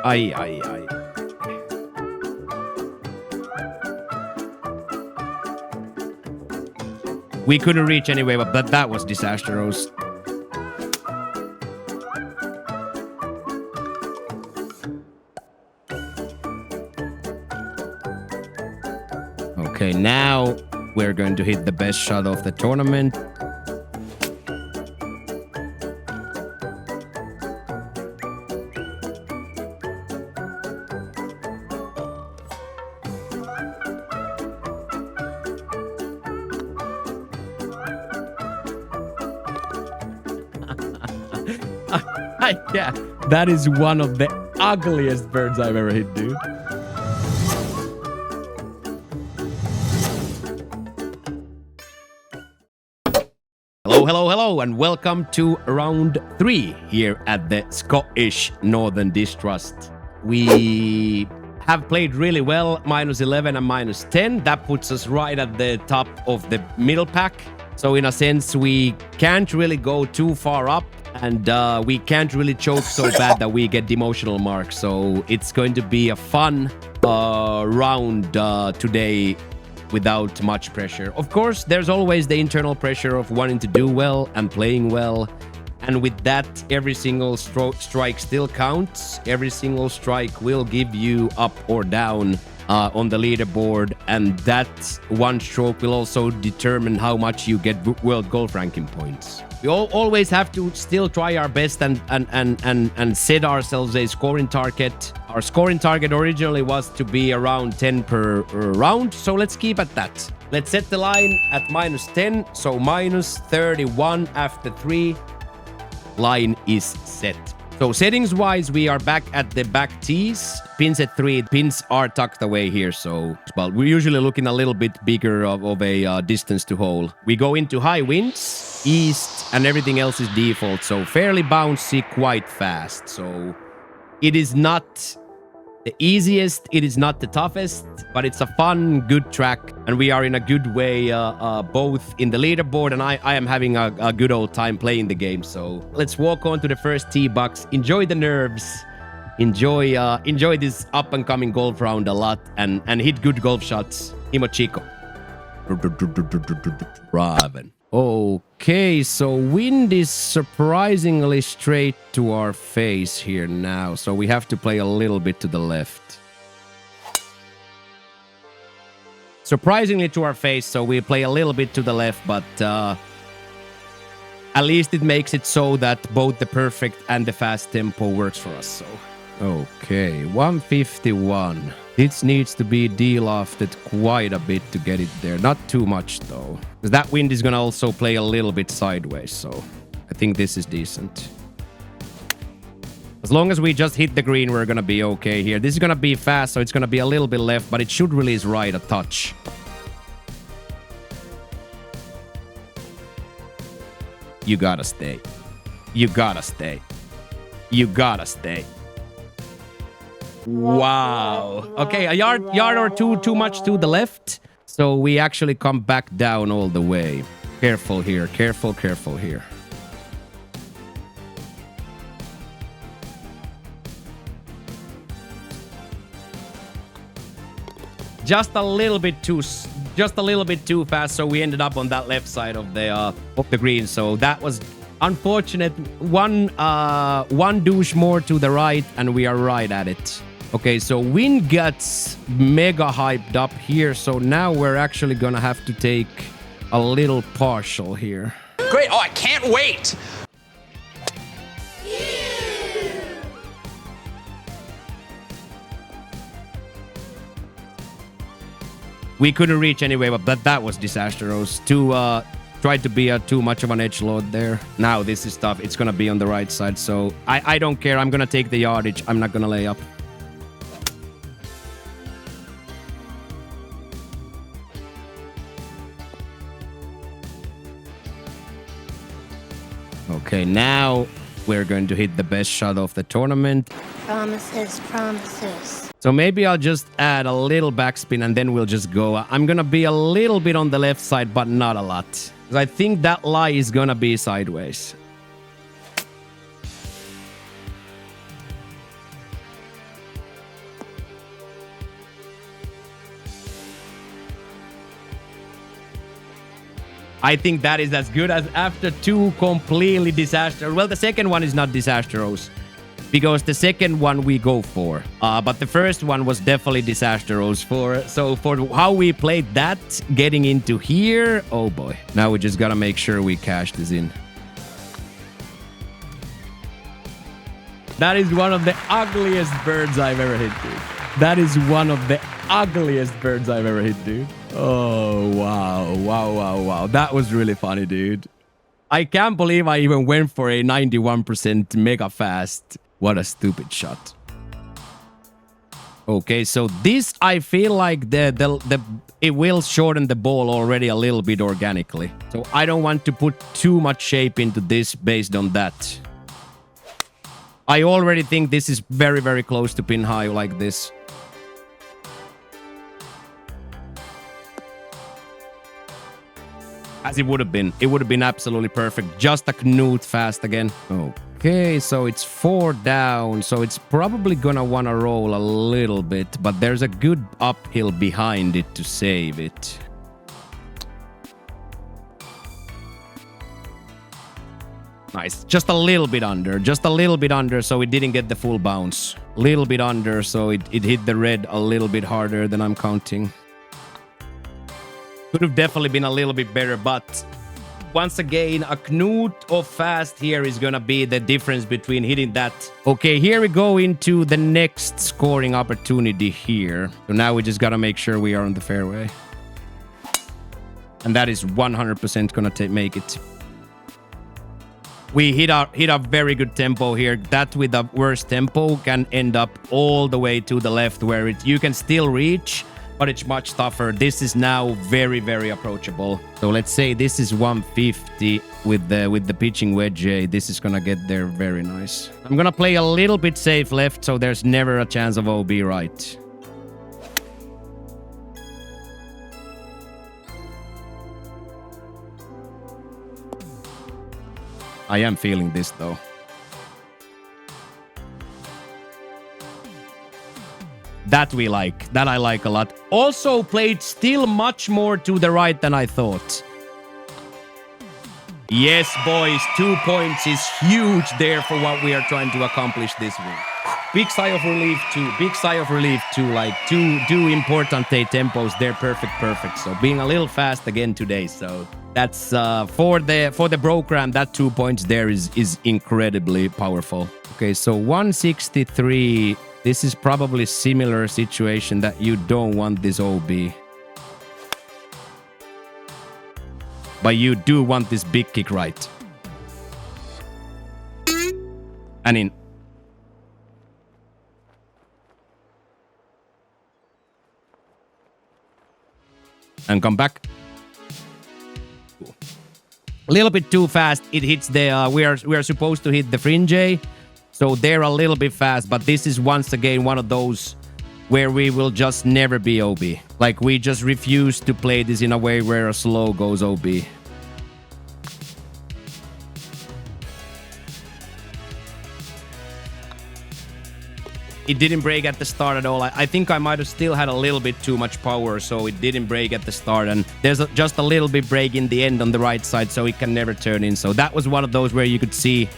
Ay, ay, ay. We couldn't reach anyway, but that was disastrous. Okay, now we're going to hit the best shot of the tournament. Yeah, that is one of the ugliest birds I've ever hit, dude. Hello, and welcome to round 3 here at the Scottish Northern Distrust. We have played really well, -11 and -10. That puts us right at the top of the middle pack. So in a sense, we can't really go too far up, and we can't really choke so bad that we get demotional marks. So it's going to be a fun round today without much pressure. Of course, there's always the internal pressure of wanting to do well and playing well. And with that, every single strike still counts. Every single strike will give you up or down on the leaderboard. And that one stroke will also determine how much you get world golf ranking points. We always have to still try our best and set ourselves a scoring target. Our scoring target originally was to be around 10 per round, so let's keep at that. Let's set the line at -10, so -31 after 3. Line is set. So settings-wise, we are back at the back tees. Pins at 3. Pins are tucked away here, so well, we're usually looking a little bit bigger of a distance to hole. We go into high winds, east, and everything else is default, so fairly bouncy, quite fast. So it is not the easiest, it is not the toughest, but it's a fun, good track, and we are in a good way, both in the leaderboard, and I am having a good old time playing the game. So let's walk on to the first tee box, enjoy the nerves, enjoy this up-and-coming golf round a lot, and hit good golf shots. Himo Chico. Raven. Okay, so wind is surprisingly straight to our face here now, so we have to play a little bit to the left. Surprisingly to our face, so we play a little bit to the left, but at least it makes it so that both the perfect and the fast tempo works for us. So okay, 151. This needs to be de-lofted quite a bit to get it there. Not too much, though. Because that wind is going to also play a little bit sideways, so I think this is decent. As long as we just hit the green, we're going to be okay here. This is going to be fast, so it's going to be a little bit left, but it should release right a touch. You gotta stay. You gotta stay. You gotta stay. Wow. Okay, a yard or two too much to the left. So we actually come back down all the way. Careful here. Careful here. Just a little bit too fast, so we ended up on that left side of the green. So that was unfortunate. One douche more to the right, and we are right at it. Okay, so wind gets mega hyped up here, so now we're actually gonna have to take a little partial here. Great! Oh, I can't wait! We couldn't reach anyway, but that was disastrous. Tried to be too much of an edge load there. Now this is tough. It's gonna be on the right side, so I don't care. I'm gonna take the yardage. I'm not gonna lay up. Okay, now we're going to hit the best shot of the tournament. Promises. So maybe I'll just add a little backspin and then we'll just go. I'm going to be a little bit on the left side, but not a lot. Because I think that lie is going to be sideways. I think that is as good as after 2 completely disaster. Well, the second one is not disastrous because the second one we go for. But the first one was definitely disastrous so for how we played that, getting into here, oh boy. Now we just gotta make sure we cash this in. That is one of the ugliest birds I've ever hit, dude. That is one of the ugliest birds I've ever hit, dude. Oh, wow. Wow. That was really funny, dude. I can't believe I even went for a 91% mega fast. What a stupid shot. Okay, so this, I feel like it will shorten the ball already a little bit organically. So I don't want to put too much shape into this based on that. I already think this is very, very close to pin high like this. As it would have been. It would have been absolutely perfect. Just a Knut fast again. Okay, so it's 4 down. So it's probably gonna want to roll a little bit. But there's a good uphill behind it to save it. Nice. Just a little bit under. Just a little bit under, so it didn't get the full bounce. Little bit under, so it hit the red a little bit harder than I'm counting. Could have definitely been a little bit better, but once again, a Knut of fast here is gonna be the difference between hitting that. Okay, here we go into the next scoring opportunity here. So now we just gotta make sure we are on the fairway. And that is 100% gonna make it. We hit a very good tempo here. That with the worst tempo can end up all the way to the left where you can still reach, but it's much tougher. This is now very, very approachable. So let's say this is 150 with the pitching wedge. This is gonna get there very nice. I'm gonna play a little bit safe left, so there's never a chance of OB right. I am feeling this though. That we like. That I like a lot. Also played still much more to the right than I thought. Yes, boys. 2 points is huge there for what we are trying to accomplish this week. Big sigh of relief too. Big sigh of relief too. Like two importante tempos. They're perfect. So being a little fast again today. So that's for the program. That 2 points there is incredibly powerful. Okay, so 163. This is probably similar situation that you don't want this OB. But you do want this big kick right. And in. And come back. Cool. A little bit too fast. It hits the we are supposed to hit the fringe. So they're a little bit fast, but this is once again one of those where we will just never be OB. Like we just refuse to play this in a way where a slow goes OB. It didn't break at the start at all. I think I might have still had a little bit too much power, so it didn't break at the start. And there's just a little bit break in the end on the right side, so it can never turn in. So that was one of those where you could see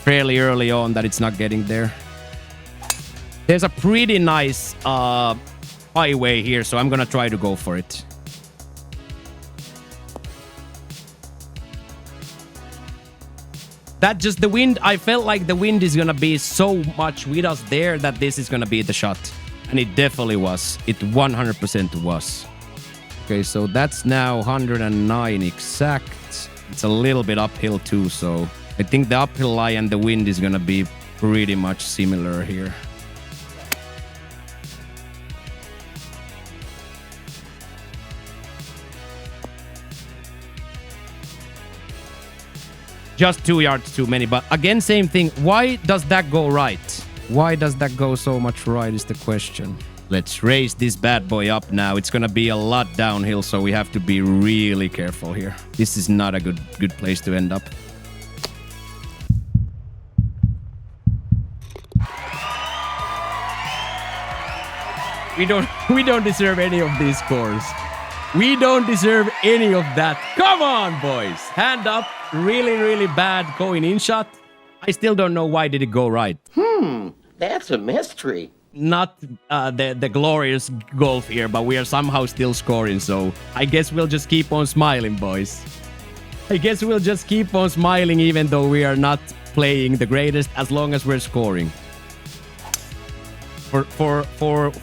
fairly early on that it's not getting there. There's a pretty nice highway here, so I'm gonna try to go for it. That just the wind, I felt like the wind is gonna be so much with us there that this is gonna be the shot. And it definitely was. It 100% was. Okay, so that's now 109 exact. It's a little bit uphill too, so I think the uphill lie and the wind is gonna be pretty much similar here. Just 2 yards too many, but again, same thing. Why does that go right? Why does that go so much right is the question. Let's raise this bad boy up now. It's gonna be a lot downhill, so we have to be really careful here. This is not a good place to end up. We don't deserve any of these scores. We don't deserve any of that. Come on, boys. Hand up. Really, really bad going in shot. I still don't know why did it go right. That's a mystery. Not the glorious golf here, but we are somehow still scoring, so I guess we'll just keep on smiling, boys. I guess we'll just keep on smiling even though we are not playing the greatest, as long as we're scoring. For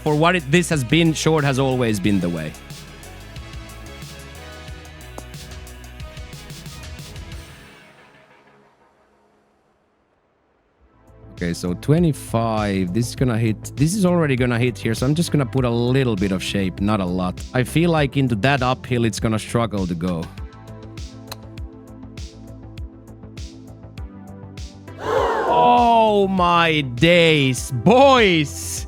what this has been, short has always been the way. Okay, so 25. This is gonna hit. This is already gonna hit here, so I'm just gonna put a little bit of shape, not a lot. I feel like into that uphill, it's gonna struggle to go. Oh my days, boys!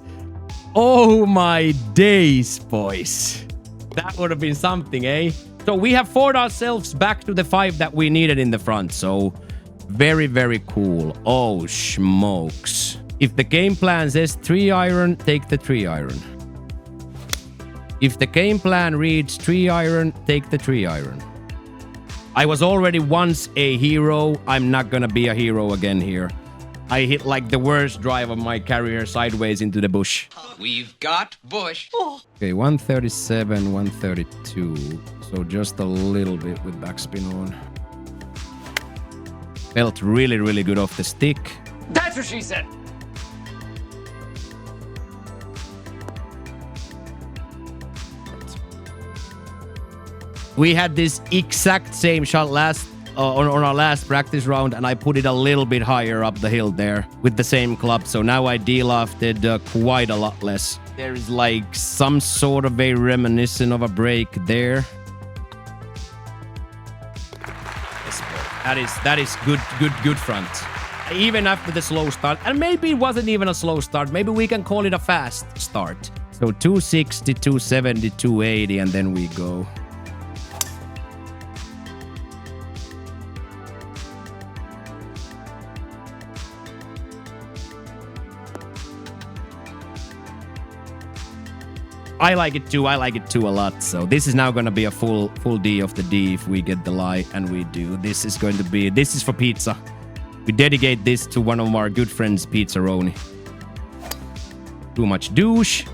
Oh my days, boys! That would have been something, eh? So we have fought ourselves back to the 5 that we needed in the front, so very, very cool. Oh, smokes. If the game plan says 3-iron, take the 3-iron. If the game plan reads 3-iron, take the 3-iron. I was already once a hero. I'm not gonna be a hero again here. I hit like the worst drive of my career sideways into the bush. We've got bush. Okay, 137, 132. So just a little bit with backspin on. Felt really, really good off the stick. That's what she said. We had this exact same shot last on our last practice round, and I put it a little bit higher up the hill there with the same club. So now I de-lofted quite a lot less. There is like some sort of a reminiscent of a break there. That is good front. Even after the slow start. And maybe it wasn't even a slow start. Maybe we can call it a fast start. So 260, 270, 280, and then we go. I like it too. I like it too a lot. So this is now going to be a full D of the D if we get the lie, and we do. This is going to be... This is for pizza. We dedicate this to one of our good friends, Pizzaroni. Too much douche.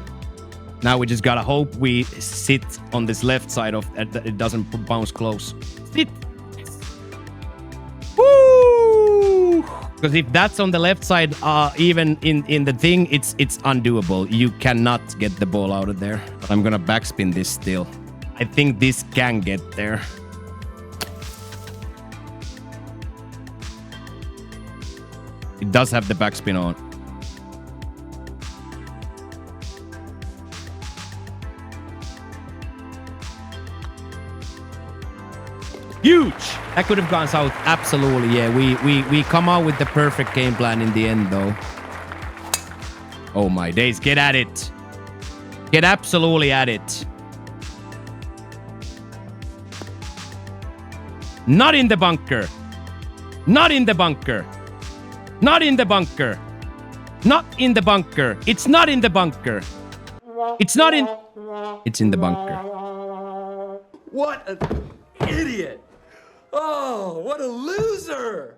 Now we just gotta hope we sit on this left side of that it doesn't bounce close. Sit. Woo! Because if that's on the left side, even in the thing, it's undoable. You cannot get the ball out of there. But I'm gonna backspin this still. I think this can get there. It does have the backspin on. Huge! That could have gone south. Absolutely, yeah. We come out with the perfect game plan in the end, though. Oh my days. Get at it. Get absolutely at it. Not in the bunker. Not in the bunker. Not in the bunker. Not in the bunker. It's not in the bunker. It's not in... It's in the bunker. What an idiot! Oh, what a loser!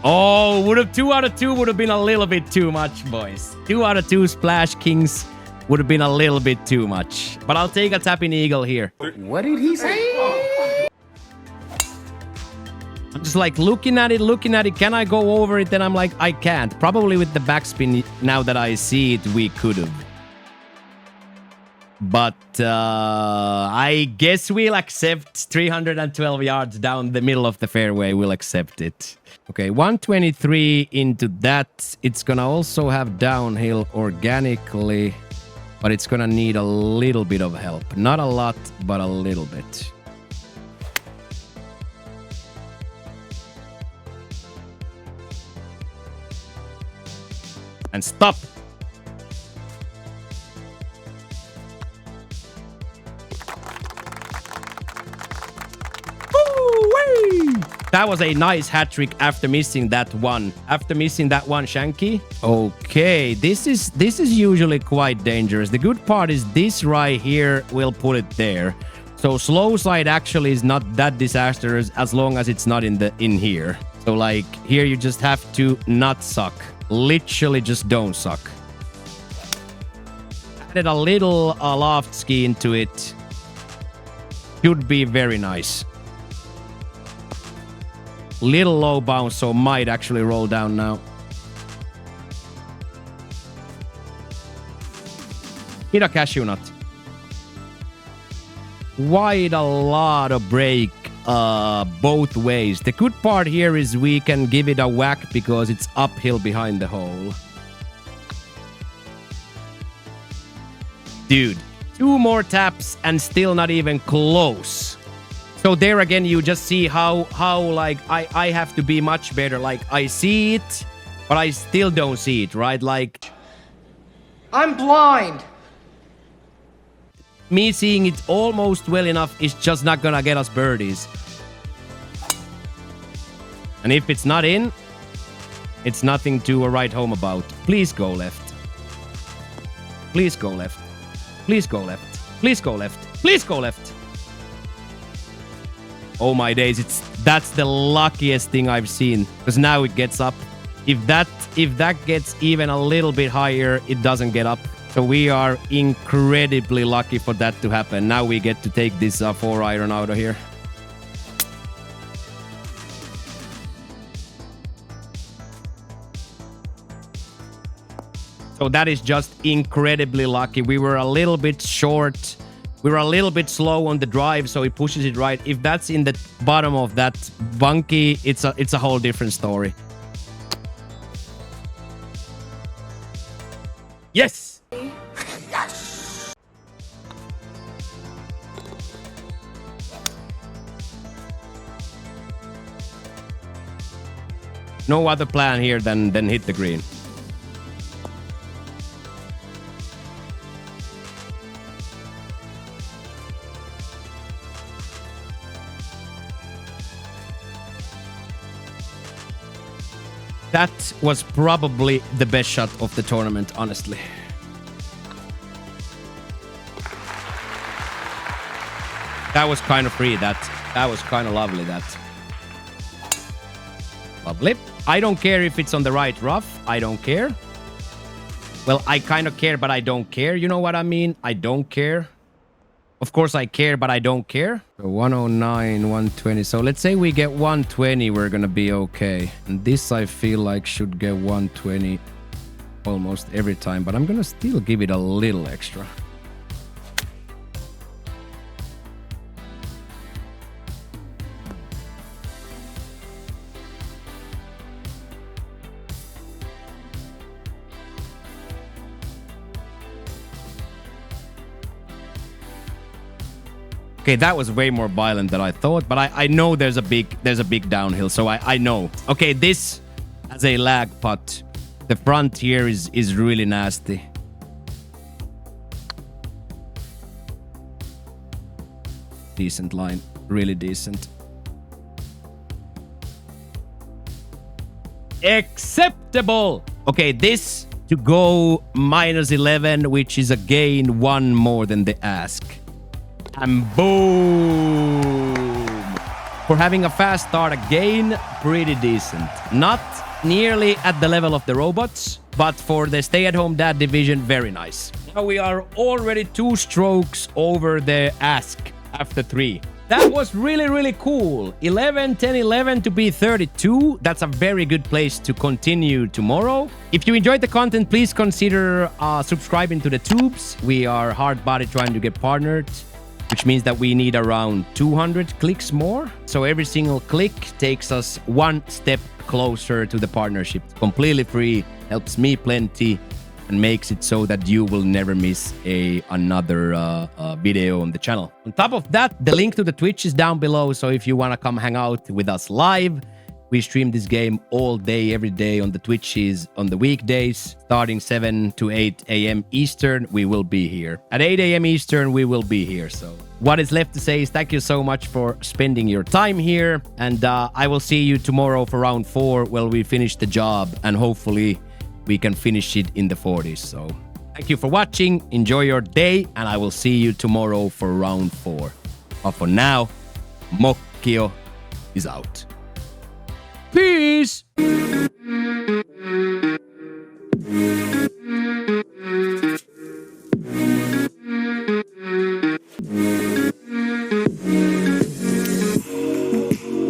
Oh, would have 2 out of 2 would have been a little bit too much, boys. 2 out of 2 Splash Kings would have been a little bit too much. But I'll take a tapping eagle here. What did he say? I'm just like looking at it. Can I go over it? Then I'm like, I can't. Probably with the backspin, now that I see it, we could have. But I guess we'll accept 312 yards down the middle of the fairway. We'll accept it. Okay, 123 into that. It's gonna also have downhill organically, but it's gonna need a little bit of help. Not a lot, but a little bit. And stop. that was a nice hat trick after missing that one. After missing that one shanky. Okay, this is usually quite dangerous. The good part is this right here will put it there. So slow side actually is not that disastrous as long as it's not in here. So like here you just have to not suck. Literally just don't suck. Added a little loft ski into it. Should be very nice. Little low bounce, so might actually roll down now. Hit a cashew nut. Quite a lot of break both ways. The good part here is we can give it a whack because it's uphill behind the hole. Dude, 2 more taps and still not even close. So there again, you just see how like I have to be much better. Like I see it, but I still don't see it, right? Like I'm blind. Me seeing it almost well enough is just not gonna get us birdies. And if it's not in, it's nothing to write home about. Please go left. Please go left. Please go left. Please go left. Please go left. Oh my days, that's the luckiest thing I've seen. Because now it gets up. If that gets even a little bit higher, it doesn't get up. So we are incredibly lucky for that to happen. Now we get to take this 4-iron out of here. So that is just incredibly lucky. We were a little bit short. We were a little bit slow on the drive, so he pushes it right. If that's in the bottom of that bunkie, it's a whole different story. Yes! Yes! No other plan here than hit the green. That was probably the best shot of the tournament, honestly. That was kind of free, that was kind of lovely, that. Lovely. I don't care if it's on the right rough. I don't care. Well, I kind of care, but I don't care. You know what I mean? I don't care. Of course, I care, but I don't care. So 109, 120. So let's say we get 120, we're gonna be okay. And this, I feel like, should get 120 almost every time. But I'm gonna still give it a little extra. Okay, that was way more violent than I thought, but I know there's a big downhill, so I know. Okay, this has a lag putt. The front here is really nasty. Decent line, really decent. Acceptable. Okay, this to go -11, which is again 1 more than the ask. And boom! For having a fast start again, pretty decent. Not nearly at the level of the robots, but for the stay-at-home dad division, very nice. Now we are already 2 strokes over the ask after 3. That was really, really cool. 11, 10, 11 to be 32. That's a very good place to continue tomorrow. If you enjoyed the content, please consider subscribing to the tubes. We are hard-body trying to get partnered, which means that we need around 200 clicks more. So every single click takes us 1 step closer to the partnership. Completely free, helps me plenty, and makes it so that you will never miss another video on the channel. On top of that, the link to the Twitch is down below. So if you want to come hang out with us live, We stream this game all day, every day on the Twitches on the weekdays, starting 7 to 8 a.m. Eastern. We will be here. At 8 a.m. Eastern, we will be here. So what is left to say is thank you so much for spending your time here. And I will see you tomorrow for round 4 while we finish the job. And hopefully we can finish it in the 40s. So thank you for watching. Enjoy your day. And I will see you tomorrow for round 4. But for now, Mokkio is out. Peace!